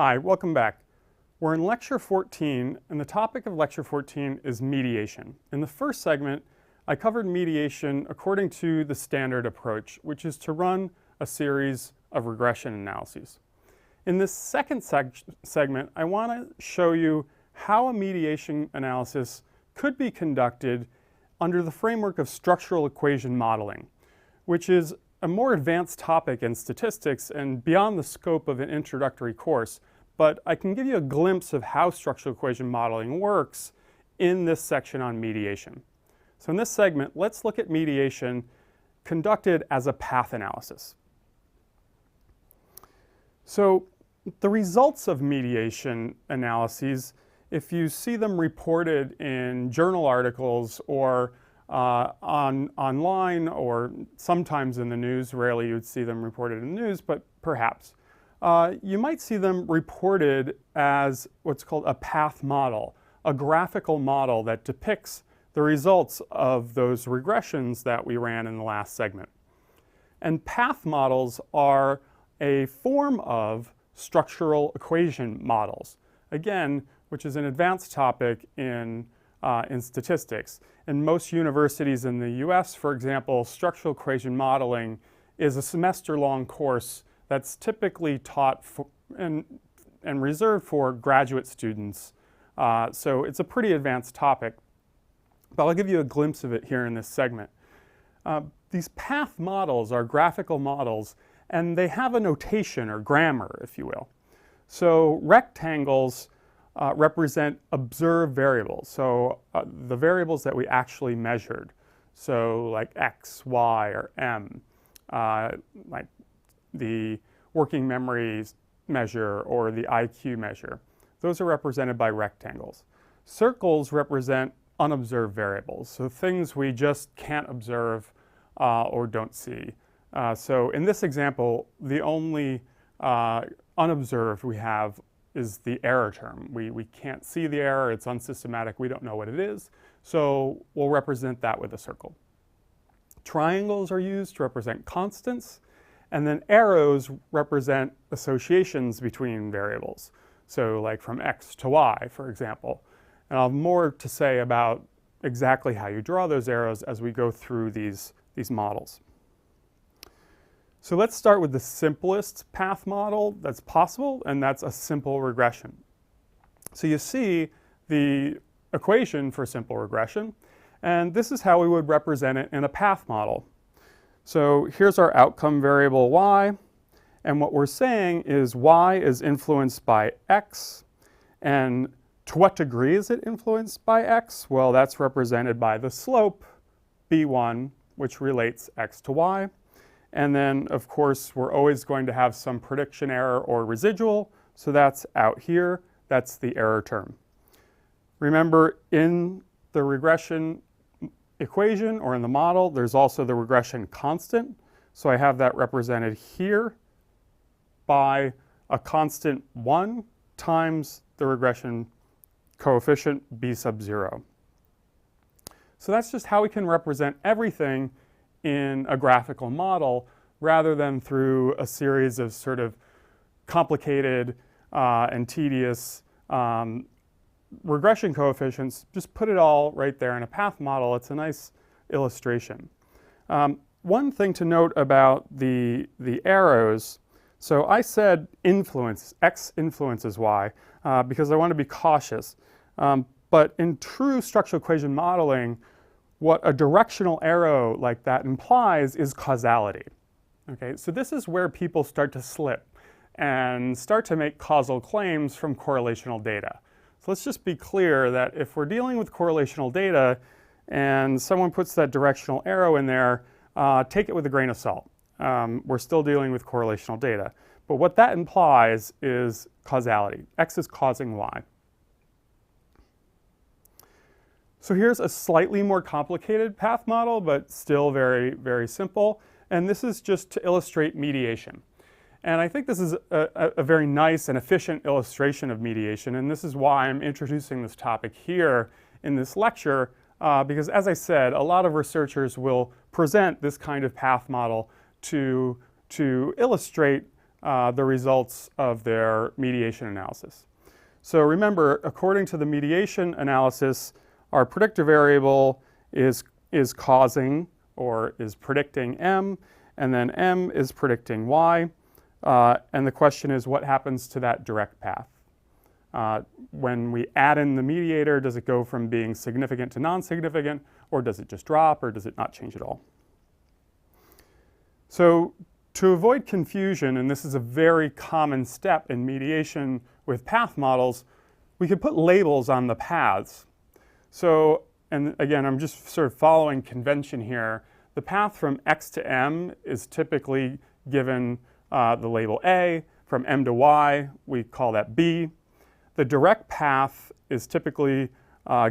Hi, welcome back. We're in Lecture 14, and the topic of Lecture 14 is mediation. In the first segment, I covered mediation according to the standard approach, which is to run a series of regression analyses. In this second segment, I want to show you how a mediation analysis could be conducted under the framework of structural equation modeling, which is a more advanced topic in statistics and beyond the scope of an introductory course, but I can give you a glimpse of how structural equation modeling works in this section on mediation. So in this segment, let's look at mediation conducted as a path analysis. So the results of mediation analyses, if you see them reported in journal articles or online or sometimes in the news, rarely you'd see them reported in the news, but perhaps. You might see them reported as what's called a path model, a graphical model that depicts the results of those regressions that we ran in the last segment. And path models are a form of structural equation models, again, which is an advanced topic in statistics. In most universities in the US, for example, structural equation modeling is a semester-long course that's typically taught and reserved for graduate students. So it's a pretty advanced topic, but I'll give you a glimpse of it here in this segment. These path models are graphical models, and they have a notation or grammar, if you will. So rectangles represent observed variables, so the variables that we actually measured. So like x, y, or m, like the working memory measure or the IQ measure. Those are represented by rectangles. Circles represent unobserved variables, so things we just can't observe or don't see. So in this example, the only unobserved we have is the error term. We can't see the error, it's unsystematic, we don't know what it is, so we'll represent that with a circle. Triangles are used to represent constants, and then arrows represent associations between variables. So like from x to y, for example. And I'll have more to say about exactly how you draw those arrows as we go through these models. So let's start with the simplest path model that's possible, and that's a simple regression. So you see the equation for simple regression, and this is how we would represent it in a path model. So here's our outcome variable y, and what we're saying is y is influenced by x, and to what degree is it influenced by x? Well, that's represented by the slope b1, which relates x to y. And then, of course, we're always going to have some prediction error or residual, so that's out here. That's the error term. Remember, in the regression equation or in the model, there's also the regression constant. So I have that represented here by a constant 1 times the regression coefficient b sub 0. So that's just how we can represent everything in a graphical model rather than through a series of sort of complicated and tedious regression coefficients. Just put it all right there in a path model. It's a nice illustration. One thing to note about the arrows, so I said influence, x influences y, because I want to be cautious. But in true structural equation modeling, what a directional arrow like that implies is causality. Okay, so this is where people start to slip and start to make causal claims from correlational data. So let's just be clear that if we're dealing with correlational data and someone puts that directional arrow in there, take it with a grain of salt. We're still dealing with correlational data. But what that implies is causality. X is causing y. So here's a slightly more complicated path model, but still very, very simple. And this is just to illustrate mediation. And I think this is a very nice and efficient illustration of mediation, and this is why I'm introducing this topic here in this lecture, because as I said, a lot of researchers will present this kind of path model to illustrate the results of their mediation analysis. So remember, according to the mediation analysis, our predictor variable is causing or is predicting M, and then M is predicting Y. And the question is, what happens to that direct path? When we add in the mediator, does it go from being significant to non-significant, or does it just drop, or does it not change at all? So to avoid confusion, and this is a very common step in mediation with path models, we could put labels on the paths. So, and again, I'm just sort of following convention here. The path from X to M is typically given the label A. From M to Y, we call that B. The direct path is typically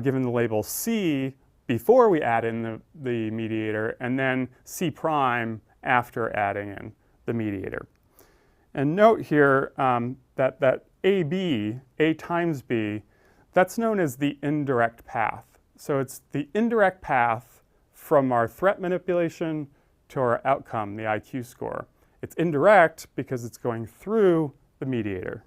given the label C before we add in the mediator, and then C prime after adding in the mediator. And note here that AB, A times B, that's known as the indirect path. So it's the indirect path from our threat manipulation to our outcome, the IQ score. It's indirect because it's going through the mediator.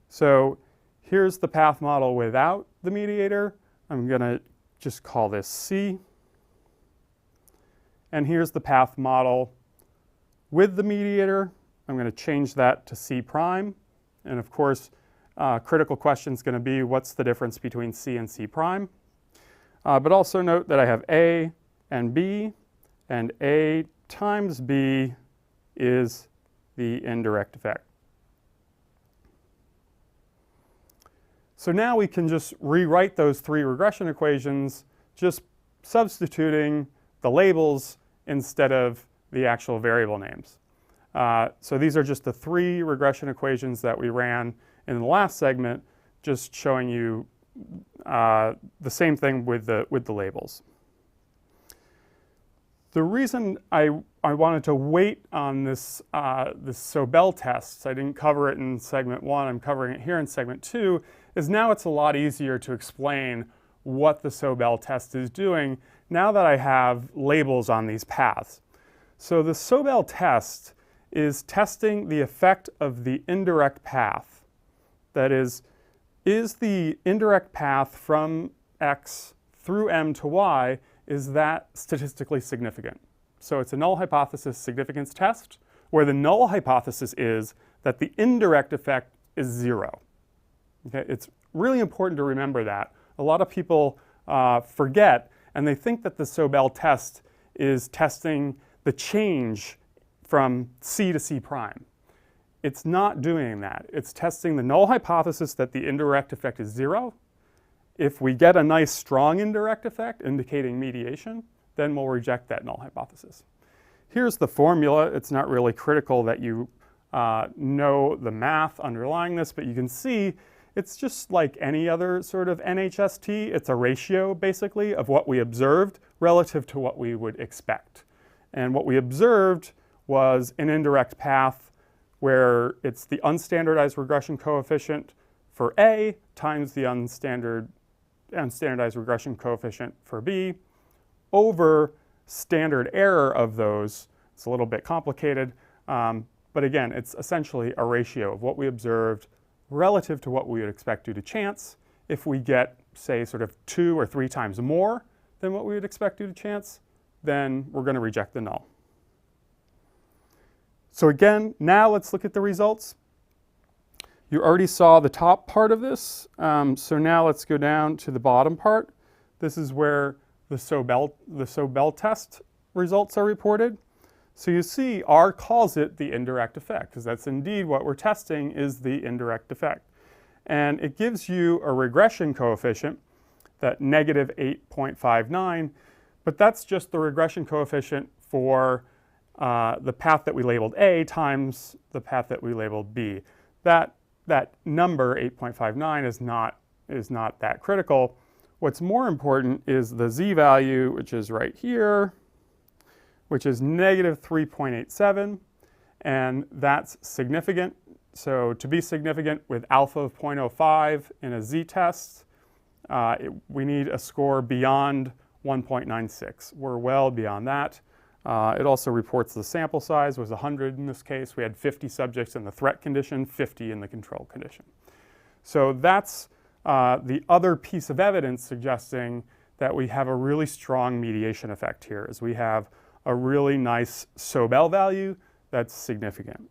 So here's the path model without the mediator. I'm going to just call this C. And here's the path model with the mediator. I'm going to change that to C prime. And of course, critical question is going to be, what's the difference between C and C prime? But also note that I have A and B, and A times B is the indirect effect. So now we can just rewrite those three regression equations, just substituting the labels instead of the actual variable names. So these are just the three regression equations that we ran in the last segment, just showing you the same thing with the labels. The reason I wanted to wait on this Sobel test, I didn't cover it in segment 1, I'm covering it here in segment 2, is now it's a lot easier to explain what the Sobel test is doing now that I have labels on these paths. So the Sobel test is testing the effect of the indirect path. That is the indirect path from X through M to Y, is that statistically significant? So it's a null hypothesis significance test, where the null hypothesis is that the indirect effect is 0. Okay? It's really important to remember that. A lot of people forget, and they think that the Sobel test is testing the change from C to C prime. It's not doing that. It's testing the null hypothesis that the indirect effect is 0. If we get a nice strong indirect effect indicating mediation, then we'll reject that null hypothesis. Here's the formula. It's not really critical that you know the math underlying this, but you can see it's just like any other sort of NHST. It's a ratio, basically, of what we observed relative to what we would expect. And what we observed was an indirect path where it's the unstandardized regression coefficient for A times the unstandardized regression coefficient for B over standard error of those. It's a little bit complicated, but again, it's essentially a ratio of what we observed relative to what we would expect due to chance. If we get, say, sort of 2 or 3 times more than what we would expect due to chance, then we're going to reject the null. So again, now let's look at the results. You already saw the top part of this, so now let's go down to the bottom part. This is where the Sobel test results are reported. So you see R calls it the indirect effect, because that's indeed what we're testing is the indirect effect. And it gives you a regression coefficient, that negative 8.59, but that's just the regression coefficient for the path that we labeled A times the path that we labeled B. That number, 8.59, is not that critical. What's more important is the z-value, which is right here, which is negative 3.87, and that's significant. So to be significant with alpha of 0.05 in a z-test, we need a score beyond 1.96. We're well beyond that. It also reports the sample size was 100 in this case. We had 50 subjects in the threat condition, 50 in the control condition. So that's the other piece of evidence suggesting that we have a really strong mediation effect here, is we have a really nice Sobel value that's significant.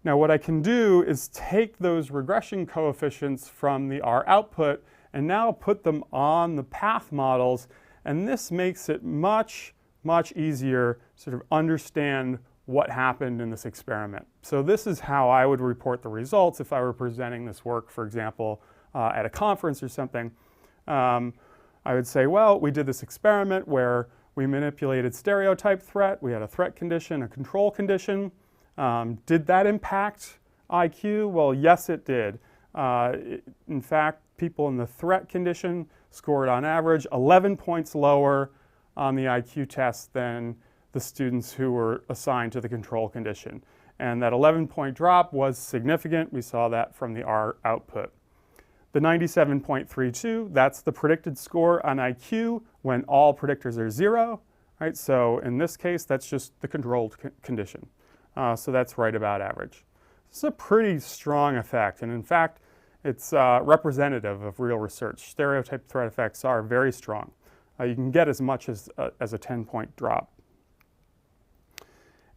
Now what I can do is take those regression coefficients from the R output and now put them on the path models, and this makes it much, much easier to sort of understand what happened in this experiment. So this is how I would report the results if I were presenting this work, for example, at a conference or something. I would say, well, we did this experiment where we manipulated stereotype threat. We had a threat condition, a control condition. Did that impact IQ? Well, yes, it did. In fact, people in the threat condition scored on average 11 points lower on the IQ test than the students who were assigned to the control condition. And that 11-point drop was significant. We saw that from the R output. The 97.32, that's the predicted score on IQ when all predictors are 0. Right? So in this case, that's just the controlled condition. So that's right about average. It's a pretty strong effect, and in fact, it's representative of real research. Stereotype threat effects are very strong. You can get as much as a 10-point drop.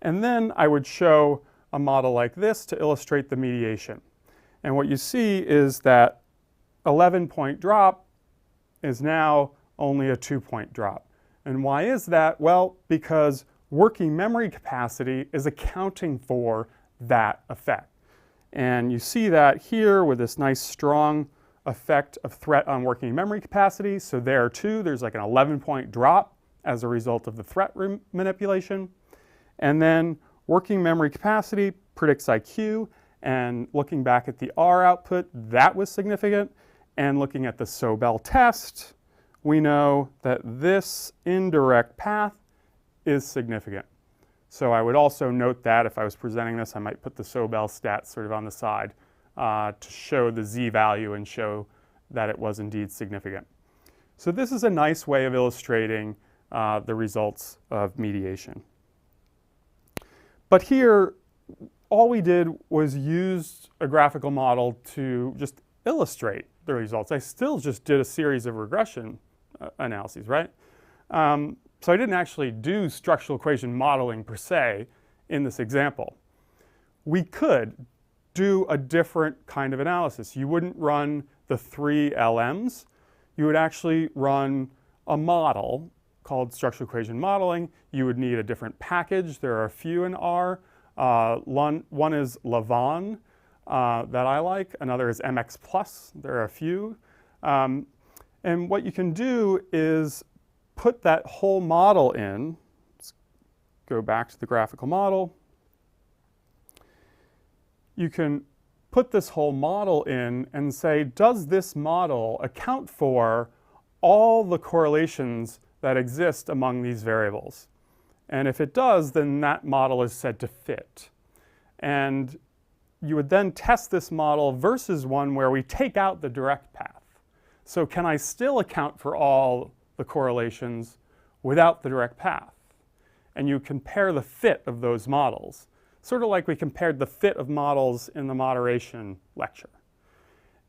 And then I would show a model like this to illustrate the mediation. And what you see is that 11-point drop is now only a 2-point drop. And why is that? Well, because working memory capacity is accounting for that effect. And you see that here with this nice strong effect of threat on working memory capacity. So there too, there's like an 11-point drop as a result of the threat manipulation. And then working memory capacity predicts IQ, and looking back at the R output, that was significant. And looking at the Sobel test, we know that this indirect path is significant. So I would also note that if I was presenting this, I might put the Sobel stats sort of on the side to show the z-value and show that it was indeed significant. So this is a nice way of illustrating the results of mediation. But here, all we did was use a graphical model to just illustrate the results. I still just did a series of regression analyses, right? So I didn't actually do structural equation modeling per se in this example. We could do a different kind of analysis. You wouldn't run the 3 LMs. You would actually run a model called structural equation modeling. You would need a different package. There are a few in R. One is Lavon that I like. Another is MX Plus. There are a few. And what you can do is put that whole model in. Let's go back to the graphical model. You can put this whole model in and say, does this model account for all the correlations that exist among these variables? And if it does, then that model is said to fit. And you would then test this model versus one where we take out the direct path. So can I still account for all the correlations without the direct path? And you compare the fit of those models, sort of like we compared the fit of models in the moderation lecture.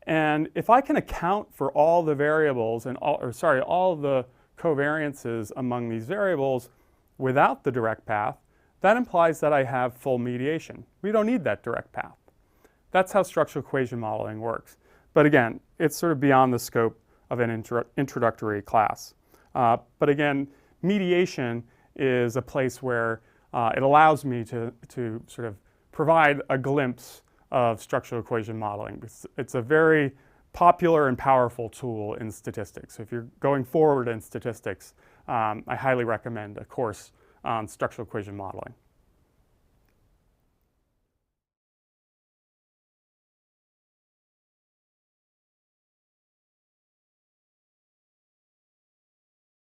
And if I can account for all the variables and all the covariances among these variables without the direct path, that implies that I have full mediation. We don't need that direct path. That's how structural equation modeling works. But again, it's sort of beyond the scope of an introductory class. But again, mediation is a place where it allows me to sort of provide a glimpse of structural equation modeling. It's a very popular and powerful tool in statistics. So if you're going forward in statistics, I highly recommend a course on structural equation modeling.